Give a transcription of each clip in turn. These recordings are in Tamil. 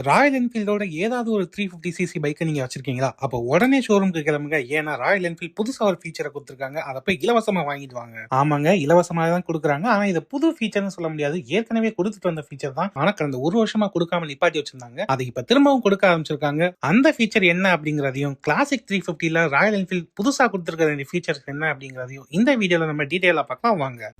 ராயல் என்ஃபீல்டோட ஏதாவது ஒரு 350cc பைக்கை நீங்க வச்சிருக்கீங்களா? அப்போ உடனே ஷோரூம்க்கு கிளம்புங்க. ஏன்னா ராயல் என்ஃபீல்ட் புதுசா ஒரு ஃபீச்சரை கொடுத்துருக்காங்க. அதை போய் இலவசமா வாங்கிட்டு வாங்க. ஆமாங்க, இலவசமா தான் கொடுக்குறாங்க. ஆனா இது புது ஃபீச்சர்னு சொல்ல முடியாது. ஏற்கனவே கொடுத்துட்டு வந்த ஃபீச்சர் தான். ஆனா கடந்த ஒரு வருஷமா கொடுக்காம நிப்பாட்டி வச்சிருந்தாங்க. அதை இப்ப திரும்பவும் கொடுக்க ஆரம்பிச்சிருக்காங்க. அந்த ஃபீச்சர் என்ன அப்படிங்கறதையும், கிளாசிக் 350ல ராயல் என்ஃபீல்ட் புதுசா கொடுத்துருக்க ஃபீச்சர்ஸ் என்ன அப்படிங்கறதையும் இந்த வீடியோல நம்ம டீடைலா பார்க்கலாம் வாங்க.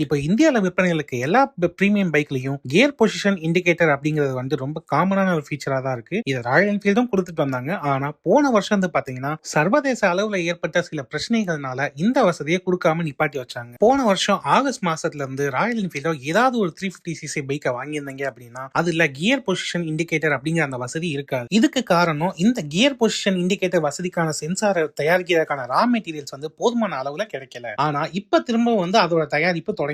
இப்போ இந்தியால விற்பனைகளுக்கு எல்லா பிரீமியம் பைக்லயும் கியர் பொசிஷன் இண்டிகேட்டர் அப்படிங்கிறது வந்து ரொம்ப காமனான ஒரு ஃபீச்சரா தான் இருக்கு. இது ராயல் என்ஃபீல்டும் கொடுத்துட்டு வந்தாங்க. ஆனா போன வருஷம் வந்து பாத்தீங்கன்னா சர்வதேச அளவுல ஏற்பட்ட சில பிரச்சனைகள்னால இந்த வசதியை கொடுக்காம நிப்பாட்டி வச்சாங்க. போன வருஷம் ஆகஸ்ட் மாசத்துல இருந்து ராயல் என்ஃபீல்டோ ஏதாவது ஒரு 350cc பைக்கை வாங்கியிருந்தீங்க அப்படின்னா அதுல கியர் பொசிஷன் இண்டிகேட்டர் அப்படிங்கிற அந்த வசதி இருக்காது. இதுக்கு காரணம் இந்த கியர் பொசிஷன் இண்டிகேட்டர் வசதிக்கான சென்சாரை தயாரிக்கிறதுக்கான ரா மெட்டீரியல்ஸ் வந்து போதுமான அளவுல கிடைக்கல. ஆனா இப்ப திரும்ப வந்து அதோட தயாரிப்பு தொடங்கிடுச்சு.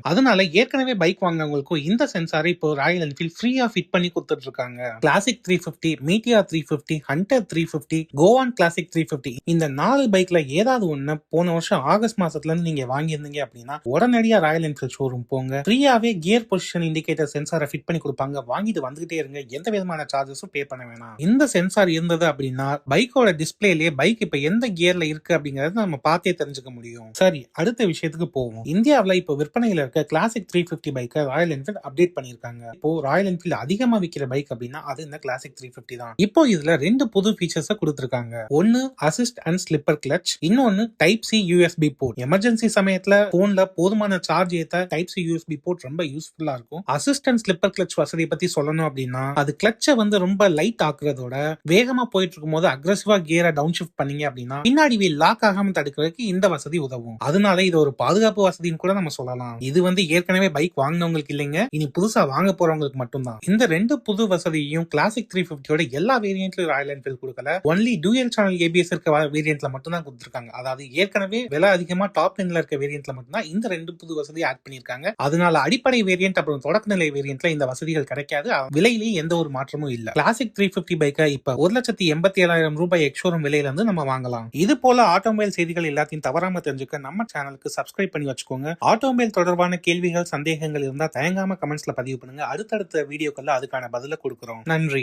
அதனால ஏற்கனவே பைக் வாங்குறவங்களுக்கும் இந்த சென்சாரை இப்போ ராயல் என்ஃபீல்ட் ஃப்ரீயா ஃபிட் பண்ணி கொடுத்துட்டு இருக்காங்க. கிளாசிக் 350, மீட்டியார் 350, ஹண்டர் 350, கோவான் கிளாசிக் 350 இந்த 4 பைக்ல ஏதாவது ஒண்ணு போன வருஷம் ஆகஸ்ட் மாசத்துல இருந்து நீங்க வாங்கியிருந்தீங்க அப்படின்னா உடனடியா ராயல் என்ஃபீல்ட் ஷோரூம் போங்க. ஃப்ரீயாவே கியர் பொசிஷன் இண்டிகேட்டர் சென்சாரை ஃபிட் பண்ணி கொடுப்பாங்க. வாங்கிட்டு வந்துகிட்டே இருங்க. எந்த விதமான சார்ஜஸும் பே பண்ண வேணாம். இந்த சென்சார் இருந்தது அப்படின்னா பைக்கோட டிஸ்பிளேலயே பைக் இப்ப எந்த கியர்ல இருக்கு அப்படிங்கறத நம்ம பார்த்தே தெரிஞ்சுக்க முடியும். சரி, அடுத்த விஷயத்துக்கு போவோம். இந்தியாவில் இப்போ விற்பனையில இருக்க கிளாசிக் 350 பைக்கை ராயல் என்ஃபீல்ட் அப்டேட் பண்ணிருக்காங்க. இப்போ ராயல் என்ஃபீல்ட் அதிகமா விற்கிற பைக் அப்படின்னா அது இந்த கிளாசிக் 350 தான். இப்போ இதுல 2 புது ஃபீச்சர்ஸ் கொடுத்திருக்காங்க. ஒன்னு அசிஸ்ட் அண்ட் ஸ்லிப்பர் கிளட்ச், இன்னொன்னு type C USB board. Emergency சமயத்துல போன்ல போதுமான சார்ஜ் ஏத்த டைப் சி யூஎஸ்பி போர்ட் ரொம்ப யூஸ்ஃபுல்லா இருக்கும். அசிஸ்ட் அண்ட் ஸ்லிப்பர் கிளட்ச் வசதியை பத்தி சொல்லணும் அப்படின்னா அது கிளட்சை வந்து ரொம்ப லைட் ஆக்குறதோட வேகமா போயிட்டு இருக்கும் போது அக்ரெசிவா கியரை டவுன் ஷிஃப்ட் பண்ணீங்க அப்படின்னா பின்னாடி வீல் லாக் ஆகாம தடுக்கிறதுக்கு இந்த வசதி உதவும். அதனால இது ஒரு பாதுகாப்பு வசதின்னு கூட நம்ம சொல்லலாம். இது வந்து ஏற்கனவே பைக் வாங்கினவங்களுக்கு இல்லைங்க, இனி புதுசா வாங்க போறவங்களுக்கு மட்டும்தான். இந்த 2 புது வசதியையும் கிளாசிக் 350யோட எல்லா வேரியன்ட்லயும் ராயல் என்ஃபீல்ட் கொடுக்கல. ஒன்லி டூயல் சேனல் ஏபிஎஸ் இருக்க வேரியன்ட்ல மட்டும் தான் கொடுத்திருக்காங்க. அதாவது ஏற்கனவே விலை அதிகமா டாப் எண்ட்ல இருக்க வேரியன்ட்ல மட்டும் தான் இந்த 2 புது வசதி ஆட் பண்ணிருக்காங்க. அதனால அடிப்படை வேரியன்ட் அப்புறம் தொடக்க நிலை வேரியன்ட்ல இந்த வசதிகள் கிடைக்காது. விலையிலேயே எந்த ஒரு மாற்றமும் இல்ல. கிளாசிக் 350 பைக்கை இப்ப 1,87,000 ரூபாய் எக்ஸ்ஷோரூம் விலையில இருந்து நம்ம வாங்கலாம். இது போல ஆட்டோமொபைல் செய்திகள் எல்லாத்தையும் தவறாம தெரிஞ்சுக்க நம்ம சேனலுக்கு சப்ஸ்கிரைப் பண்ணி வச்சுக்கோங்க. ஆட்டோமொபைல் தொடர்பான கேள்விகள் சந்தேகங்கள் இருந்தா தயங்காம கமெண்ட்ஸ்ல பதிவு பண்ணுங்க. அடுத்தடுத்த வீடியோக்கள்ல அதுக்கான பதில கொடுக்கிறோம். நன்றி.